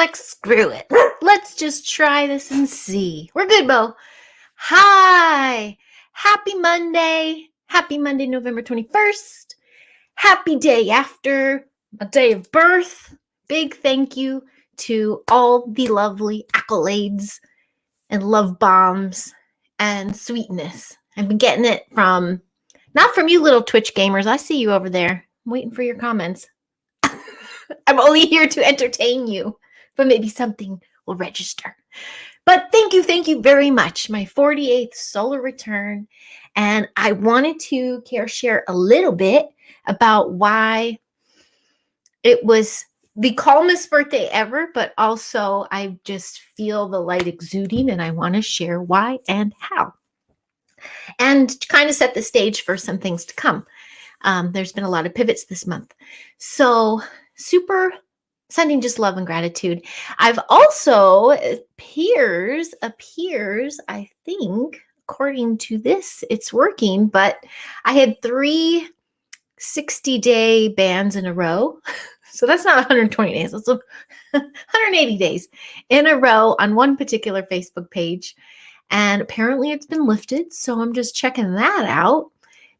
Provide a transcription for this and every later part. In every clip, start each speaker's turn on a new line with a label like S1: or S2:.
S1: like, screw it. Let's just try this and see. We're good, Bo. Hi. Happy Monday. Happy Monday, November 21st. Happy day after a day of birth. Big thank you to all the lovely accolades and love bombs and sweetness. I've been getting it from, not from you little Twitch gamers. I see you over there. I'm waiting for your comments. I'm only here to entertain you, but maybe something will register. But thank you very much. My 48th solar return. And I wanted to share a little bit about why it was the calmest birthday ever, but also I just feel the light exuding and I want to share why and how. And to kind of set the stage for some things to come. There's been a lot of pivots this month. So super sending just love and gratitude. I've also appears, I think, according to this, it's working, but I had 3 60-day bans in a row. So that's not 120 days. That's 180 days in a row on one particular Facebook page. And apparently it's been lifted. So I'm just checking that out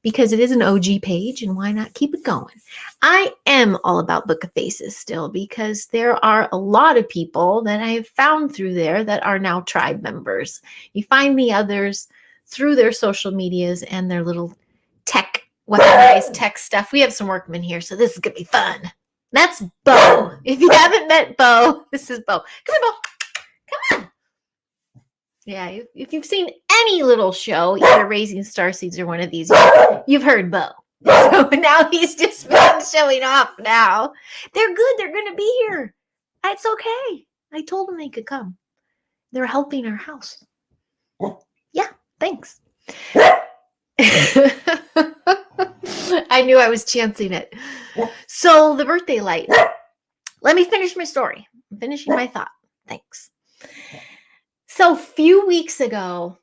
S1: because it is an OG page and why not keep it going? I am all about Book of Faces still because there are a lot of people that I have found through there that are now tribe members. You find the others through their social medias and their little tech, weaponized tech stuff. We have some workmen here, so this is going to be fun. That's Bo. If you haven't met Bo, this is Bo. Come here, Bo. Come on. Yeah, if you've seen any little show, either Raising Starseeds or one of these, you've heard Bo. So now he's just been showing off now. They're good. They're going to be here. It's okay. I told them they could come. They're helping our house. Yeah, thanks. I knew I was chancing it. So the birthday light. Let me finish my story. I'm finishing my thought. Thanks. So a few weeks ago,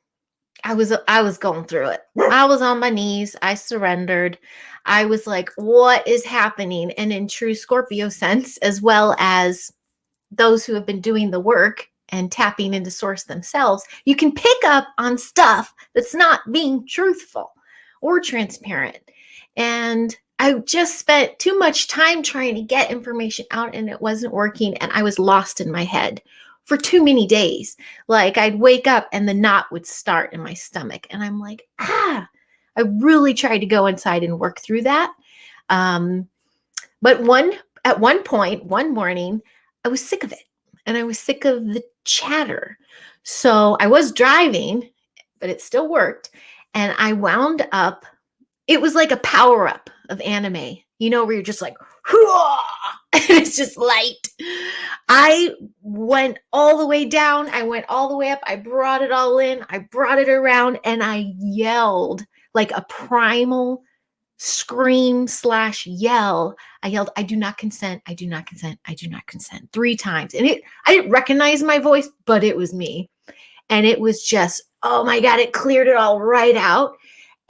S1: I was going through it. I was on my knees. I surrendered. I was like, what is happening? And in true Scorpio sense, as well as those who have been doing the work and tapping into source themselves, you can pick up on stuff that's not being truthful or transparent. And I just spent too much time trying to get information out and it wasn't working. And I was lost in my head for too many days. Like I'd wake up and the knot would start in my stomach. And I'm like, I really tried to go inside and work through that. But at one point, one morning, I was sick of it. And I was sick of the chatter. So I was driving, but it still worked. And I wound up, it was like a power up of anime, where you're just like, and it's just light. I went all the way down. I went all the way up. I brought it all in. I brought it around and I yelled like a primal scream / yell. I yelled, I do not consent. I do not consent. I do not consent 3 times. And I didn't recognize my voice, but it was me. And it was just, oh my God, it cleared it all right out.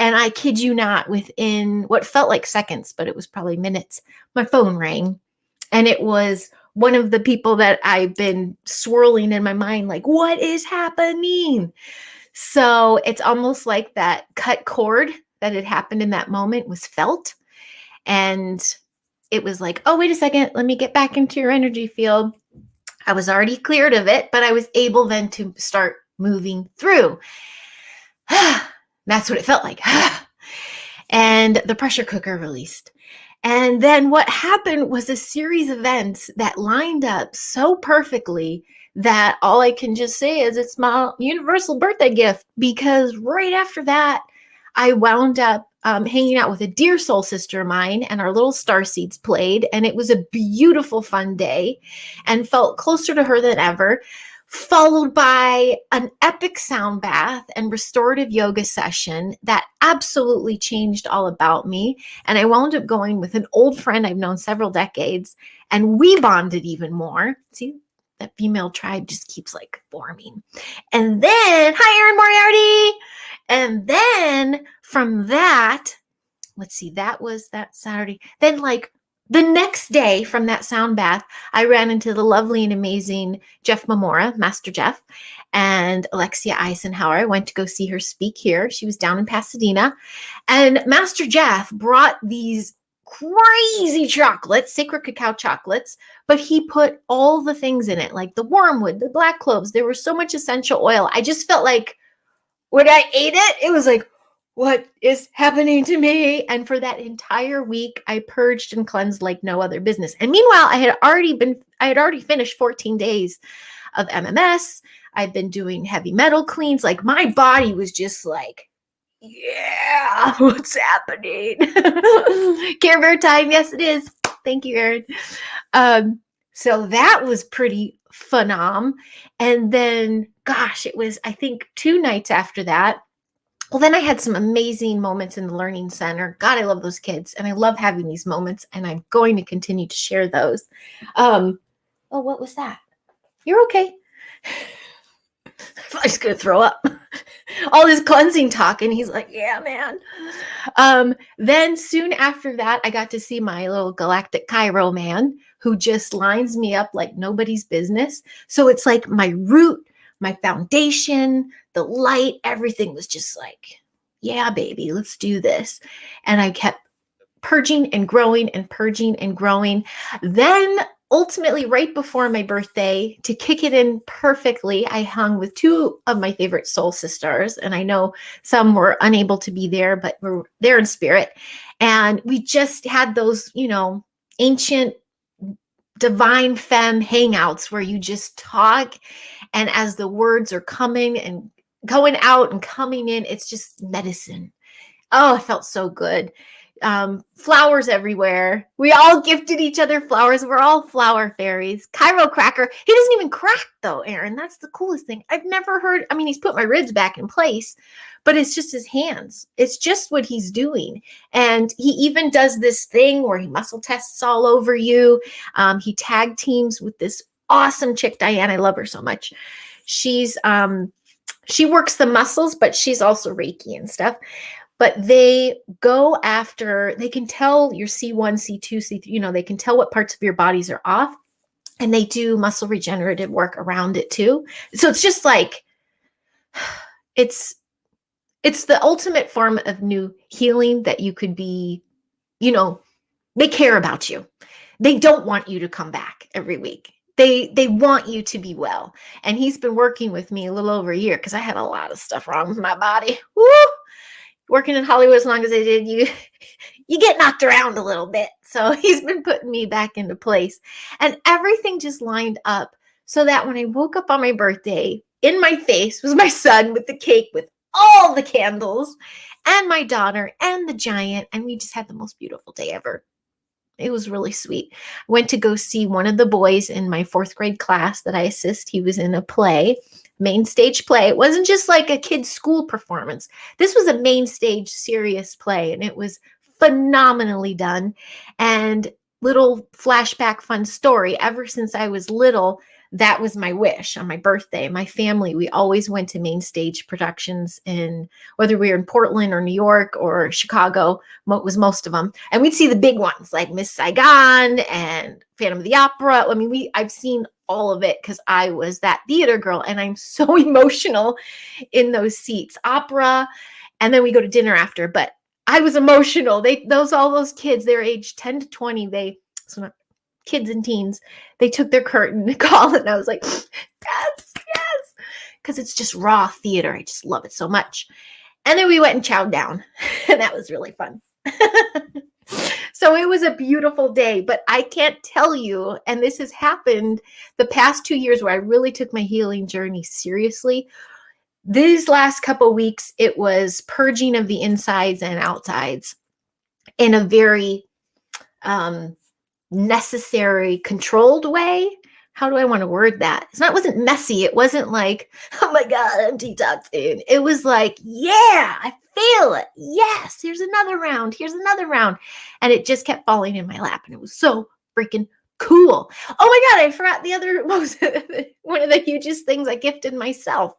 S1: And I kid you not, within what felt like seconds, but it was probably minutes, my phone rang. And it was one of the people that I've been swirling in my mind, like, what is happening? So it's almost like that cut cord that had happened in that moment was felt. And it was like, oh, wait a second, let me get back into your energy field. I was already cleared of it, but I was able then to start moving through. That's what it felt like. And the pressure cooker released. And then what happened was a series of events that lined up so perfectly that all I can just say is it's my universal birthday gift, because right after that, I wound up hanging out with a dear soul sister of mine and our little starseeds played. And it was a beautiful, fun day and felt closer to her than ever. Followed by an epic sound bath and restorative yoga session that absolutely changed all about me. And I wound up going with an old friend I've known several decades, and we bonded even more. See, that female tribe just keeps like forming. And then, hi, Erin Moriarty. And then from that, let's see, that was that Saturday. Then like The next day from that sound bath, I ran into the lovely and amazing Jeff Mamora, Master Jeff, and Alexia Eisenhower. I went to go see her speak here. She was down in Pasadena. And Master Jeff brought these crazy chocolates, sacred cacao chocolates, but he put all the things in it, like the wormwood, the black cloves. There was so much essential oil. I just felt like when I ate it, it was like, what is happening to me? And for that entire week, I purged and cleansed like no other business. And meanwhile, I had already finished 14 days of MMS. I've been doing heavy metal cleans. Like my body was just like, yeah, what's happening? Care Bear time. Yes, it is. Thank you, Erin. So that was pretty phenom. And then, gosh, it was, I think, 2 nights after that. Well, then I had some amazing moments in the Learning Center. God, I love those kids, and I love having these moments, and I'm going to continue to share those. Oh, what was that? You're okay. I'm just going to throw up. All this cleansing talk, and he's like, yeah, man. Then soon after that, I got to see my little galactic Cairo man who just lines me up like nobody's business. So it's like my root, my foundation, the light, everything was just like, yeah, baby, let's do this. And I kept purging and growing and purging and growing. Then ultimately, right before my birthday, to kick it in perfectly, I hung with 2 of my favorite soul sisters. And I know some were unable to be there, but were there in spirit. And we just had those, ancient divine femme hangouts where you just talk. And as the words are coming and going out and coming in, it's just medicine. Oh, it felt so good. Flowers everywhere. We all gifted each other flowers. We're all flower fairies. Cairo cracker. He doesn't even crack though, Erin. That's the coolest thing. I've never heard. I mean, he's put my ribs back in place, but it's just his hands. It's just what he's doing. And he even does this thing where he muscle tests all over you. He tag teams with this awesome chick, Diane. I love her so much. She works the muscles, but she's also Reiki and stuff. But they go after, they can tell your C1, C2, C3, they can tell what parts of your bodies are off, and they do muscle regenerative work around it too. So it's just like, it's the ultimate form of new healing that you could be, they care about you. They don't want you to come back every week. They want you to be well. And he's been working with me a little over a year because I had a lot of stuff wrong with my body. Woo! Working in Hollywood as long as I did, you get knocked around a little bit. So he's been putting me back into place. And everything just lined up so that when I woke up on my birthday, in my face was my son with the cake with all the candles and my daughter and the giant. And we just had the most beautiful day ever. It was really sweet. I went to go see one of the boys in my 4th grade class that I assist. He was in a play, main stage play. It wasn't just like a kid's school performance. This was a main stage serious play, and it was phenomenally done. And little flashback fun story, ever since I was little, that was my wish on my birthday. My family, we always went to main stage productions in, whether we were in Portland or New York or Chicago, was most of them. And we'd see the big ones like Miss Saigon and Phantom of the Opera. I mean, I've seen all of it because I was that theater girl, and I'm so emotional in those seats. Opera, and then we go to dinner after, but I was emotional. All those kids, they're aged 10 to 20, kids and teens, they took their curtain call, and I was like, yes, because it's just raw theater. I just love it so much. And then we went and chowed down, and that was really fun. So it was a beautiful day, but I can't tell you, and this has happened the past 2 years where I really took my healing journey seriously. These last couple weeks, it was purging of the insides and outsides in a very necessary, controlled way. How do I want to word that? It wasn't messy. It wasn't like, oh my God, I'm detoxing. It was like, yeah, I feel it. Yes, here's another round. Here's another round. And it just kept falling in my lap. And it was so freaking cool. Oh my God, I forgot the other, one of the hugest things I gifted myself.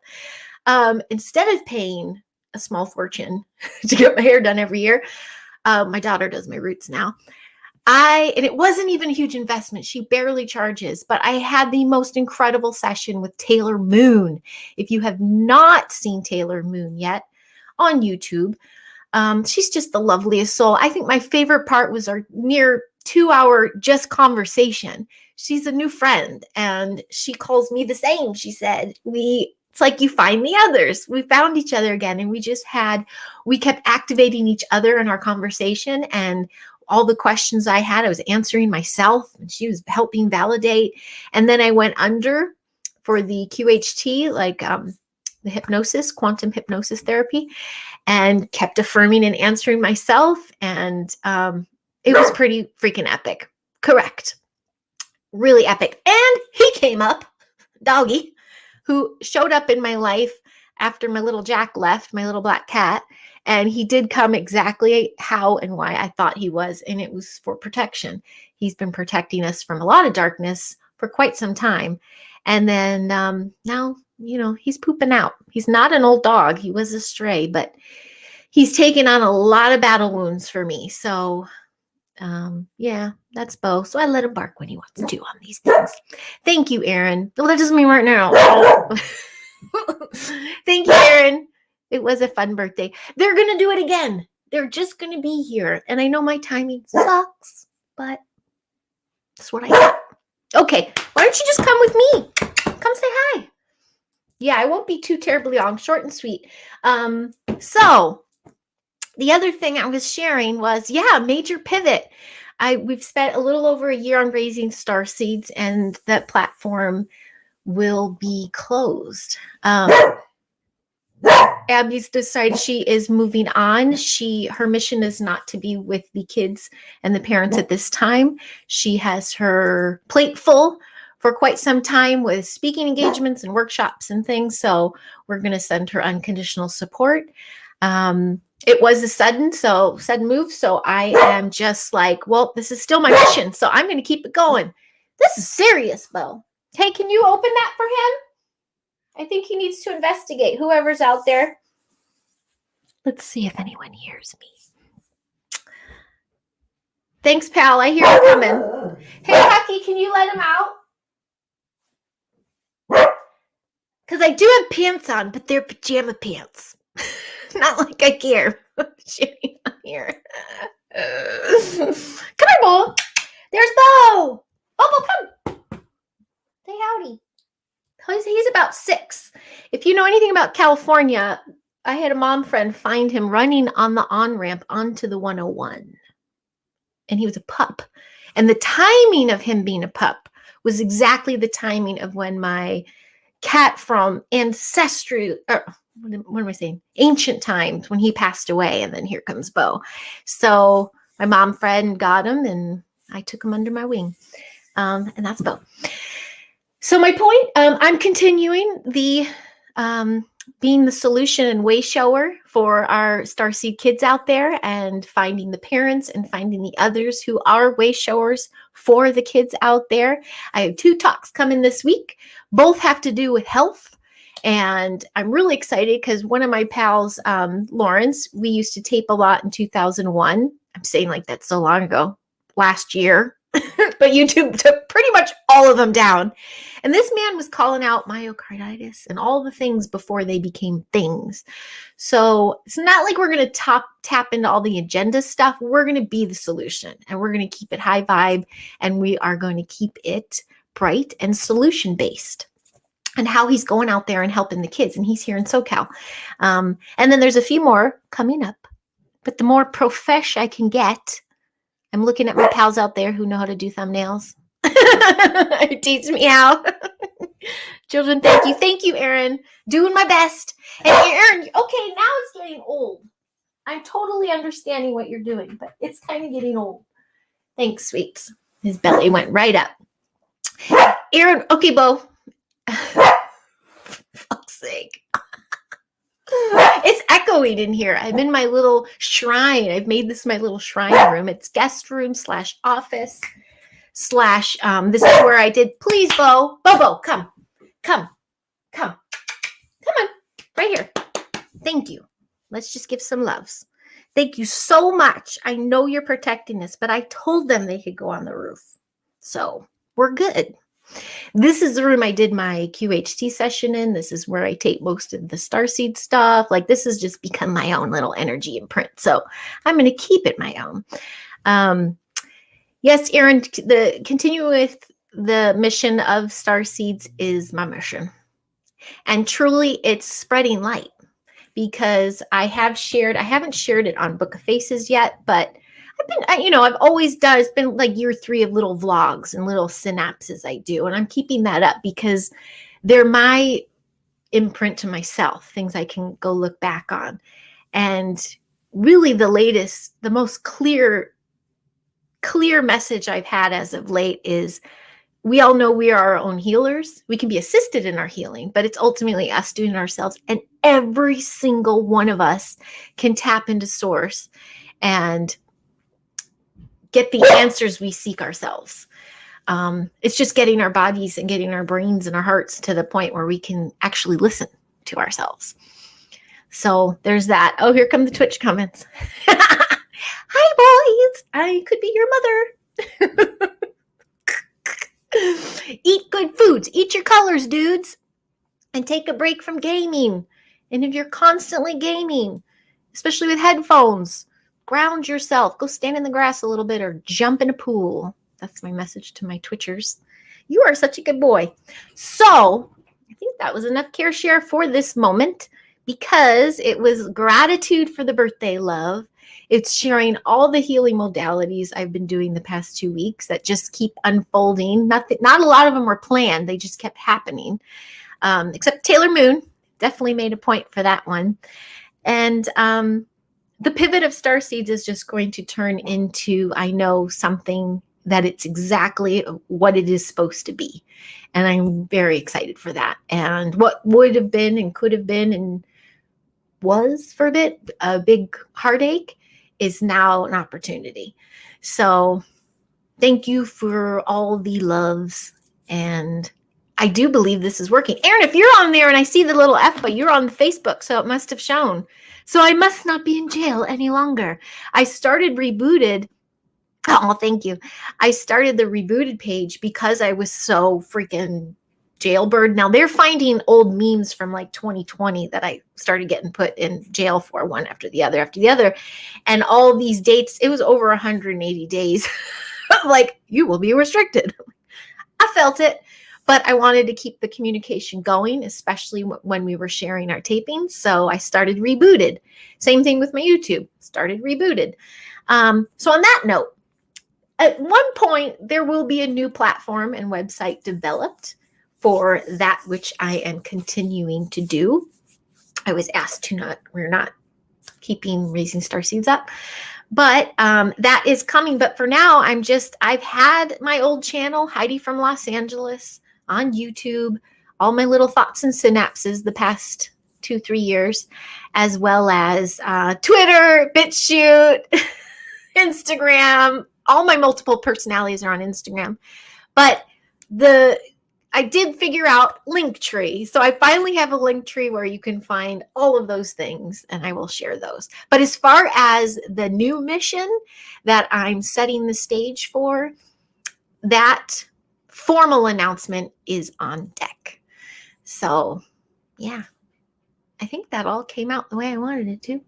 S1: Instead of paying a small fortune to get my hair done every year, my daughter does my roots now. And it wasn't even a huge investment. She barely charges, but I had the most incredible session with Taylor Moon. If you have not seen Taylor Moon yet on YouTube, she's just the loveliest soul. I think my favorite part was our near 2-hour just conversation. She's a new friend and she calls me the same. She said, it's like you find the others. We found each other again, and we kept activating each other in our conversation, and all the questions I had, I was answering myself, and she was helping validate. And then I went under for the QHT, like the hypnosis, quantum hypnosis therapy, and kept affirming and answering myself. And it was pretty freaking epic. Correct. Really epic. And he came up, Doggy, who showed up in my life after my little Jack left, my little black cat. And he did come exactly how and why I thought he was. And it was for protection. He's been protecting us from a lot of darkness for quite some time. And then now, he's pooping out. He's not an old dog. He was a stray, but he's taken on a lot of battle wounds for me. So yeah, that's Bo. So I let him bark when he wants to on these things. Thank you, Aaron. Well, that doesn't mean right now. Thank you, Aaron. It was a fun birthday. They're going to do it again. They're just going to be here. And I know my timing sucks, but that's what I got. Okay, why don't you just come with me? Come say hi. Yeah, I won't be too terribly long. Short and sweet. So the other thing I was sharing was, major pivot. We've spent a little over a year on raising star seeds, and that platform will be closed. Abby's decided she is moving on. Her mission is not to be with the kids and the parents at this time. She has her plate full for quite some time with speaking engagements and workshops and things. So we're going to send her unconditional support. It was a sudden move. So I am just like, well, this is still my mission. So I'm going to keep it going. This is serious, Bo. Hey, can you open that for him? I think he needs to investigate, whoever's out there. Let's see if anyone hears me. Thanks, pal. I hear you coming. Hey, Hucky, can you let him out? Because I do have pants on, but they're pajama pants. Not like I care. Sharing on here. Come here, Bo. There's Bo. Bo, come. Say howdy. He's about 6. If you know anything about California, I had a mom friend find him running on the on-ramp onto the 101. And he was a pup. And the timing of him being a pup was exactly the timing of when my cat from ancestral, what am I saying? Ancient times, when he passed away. And then here comes Bo. So my mom friend got him, and I took him under my wing. And that's Bo. So my point, I'm continuing the being the solution and way shower for our Starseed kids out there, and finding the parents and finding the others who are way showers for the kids out there. I have 2 talks coming this week. Both have to do with health. And I'm really excited because one of my pals, Lawrence, we used to tape a lot in 2001. I'm saying like that so long ago, last year. But YouTube took pretty much all of them down. And this man was calling out myocarditis and all the things before they became things. So it's not like we're going to tap into all the agenda stuff. We're going to be the solution, and we're going to keep it high vibe, and we are going to keep it bright and solution based. And how he's going out there and helping the kids. And he's here in SoCal. And then there's a few more coming up. But the more profesh I can get, I'm looking at my pals out there who know how to do thumbnails. Teach me how. Children, thank you. Thank you, Aaron. Doing my best. And Aaron, okay, now it's getting old. I'm totally understanding what you're doing, but it's kind of getting old. Thanks, sweets. His belly went right up. Aaron, okay, Bo. Fuck's sake. It's echoing in here. I'm in my little shrine. I've made this my little shrine room. It's guest room / office / this is where I did. Please, Bo, come on, right here. Thank you. Let's just give some loves. Thank you so much. I know you're protecting us, but I told them they could go on the roof. So we're good. This is the room I did my QHT session in. This is where I tape most of the starseed stuff. Like, this has just become my own little energy imprint. So I'm going to keep it my own. Yes, Erin, the continue with the mission of starseeds is my mission. And truly, it's spreading light, because I haven't shared it on Book of Faces yet, but I've always done, it's been like year 3 of little vlogs and little synapses I do. And I'm keeping that up because they're my imprint to myself, things I can go look back on. And really the most clear message I've had as of late is, we all know we are our own healers. We can be assisted in our healing, but it's ultimately us doing it ourselves. And every single one of us can tap into source and get the answers we seek ourselves. It's just getting our bodies and getting our brains and our hearts to the point where we can actually listen to ourselves. So there's that. Oh, here come the Twitch comments. Hi, boys. I could be your mother. Eat good foods. Eat your colors, dudes. And take a break from gaming. And if you're constantly gaming, especially with headphones, ground yourself. Go stand in the grass a little bit or jump in a pool. That's my message to my Twitchers. You are such a good boy. So I think that was enough care share for this moment, because it was gratitude for the birthday love. It's sharing all the healing modalities I've been doing the past 2 weeks that just keep unfolding. Not a lot of them were planned. They just kept happening. Except Taylor Moon. Definitely made a point for that one. And the pivot of starseeds is just going to turn into, I know, something that it's exactly what it is supposed to be. And I'm very excited for that. And what would have been and could have been and was for a big heartache is now an opportunity. So thank you for all the loves. And I do believe this is working. Erin, if you're on there and I see the little F, but you're on the Facebook, so it must have shown. So I must not be in jail any longer. I started Rebooted. Oh, thank you. I started the Rebooted page because I was so freaking jailbird. Now they're finding old memes from like 2020 that I started getting put in jail for, one after the other. And all these dates, it was over 180 days. Like, you will be restricted. I felt it, but I wanted to keep the communication going, especially when we were sharing our tapings. So I started Rebooted. Same thing with my YouTube, started Rebooted. So on that note, at one point, there will be a new platform and website developed for that which I am continuing to do. I was asked we're not keeping Raising Starseeds up, but that is coming. But for now, I've had my old channel, Heidi from Los Angeles, on YouTube, all my little thoughts and synapses the past 2-3 years, as well as Twitter, BitChute, Instagram. All my multiple personalities are on Instagram. But I did figure out Linktree. So I finally have a Linktree where you can find all of those things, and I will share those. But as far as the new mission that I'm setting the stage for, that formal announcement is on deck. So yeah, I think that all came out the way I wanted it to.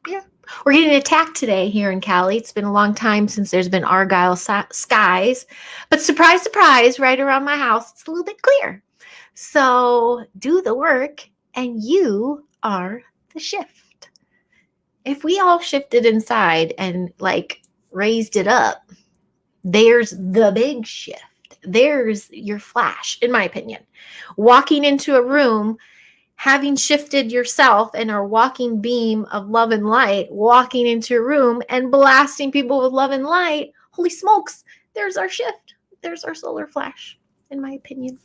S1: Yeah. We're getting attacked today here in Cali. It's been a long time since there's been Argyle skies. But surprise, surprise, right around my house, it's a little bit clear. So do the work, and you are the shift. If we all shifted inside and like raised it up, there's the big shift. There's your flash, in my opinion. Walking into a room, having shifted yourself and our walking beam of love and light, walking into a room and blasting people with love and light, holy smokes, there's our shift. There's our solar flash, in my opinion.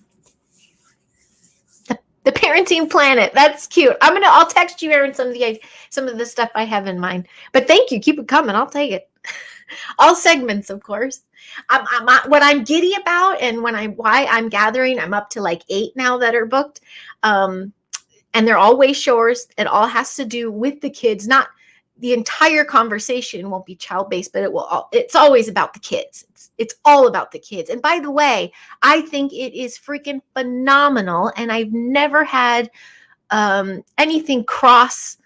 S1: The parenting planet. That's cute. I'll text you, Erin, some of the stuff I have in mind. But thank you. Keep it coming. I'll take it. All segments, of course. What I'm giddy about, and why I'm gathering, I'm up to like 8 now that are booked. And they're all way shores. It all has to do with the kids, not the entire conversation won't be child-based, but it's always about the kids. It's all about the kids. And by the way, I think it is freaking phenomenal. And I've never had anything cross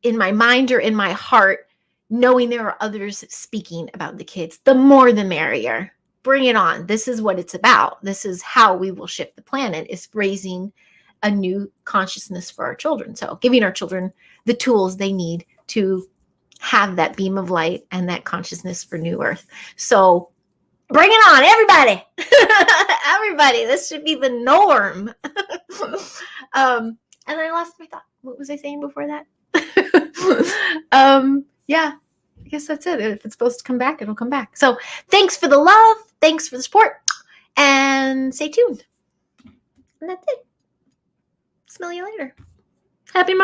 S1: in my mind or in my heart, knowing there are others speaking about the kids. The more the merrier. Bring it on. This is what it's about. This is how we will shift the planet, is raising a new consciousness for our children. So giving our children the tools they need to have that beam of light and that consciousness for New Earth. So bring it on, everybody. Everybody, this should be the norm. And I lost my thought. What was I saying before that? Yeah, I guess that's it. If it's supposed to come back, it'll come back. So thanks for the love. Thanks for the support. And stay tuned. And that's it. Smell you later. Happy Monday.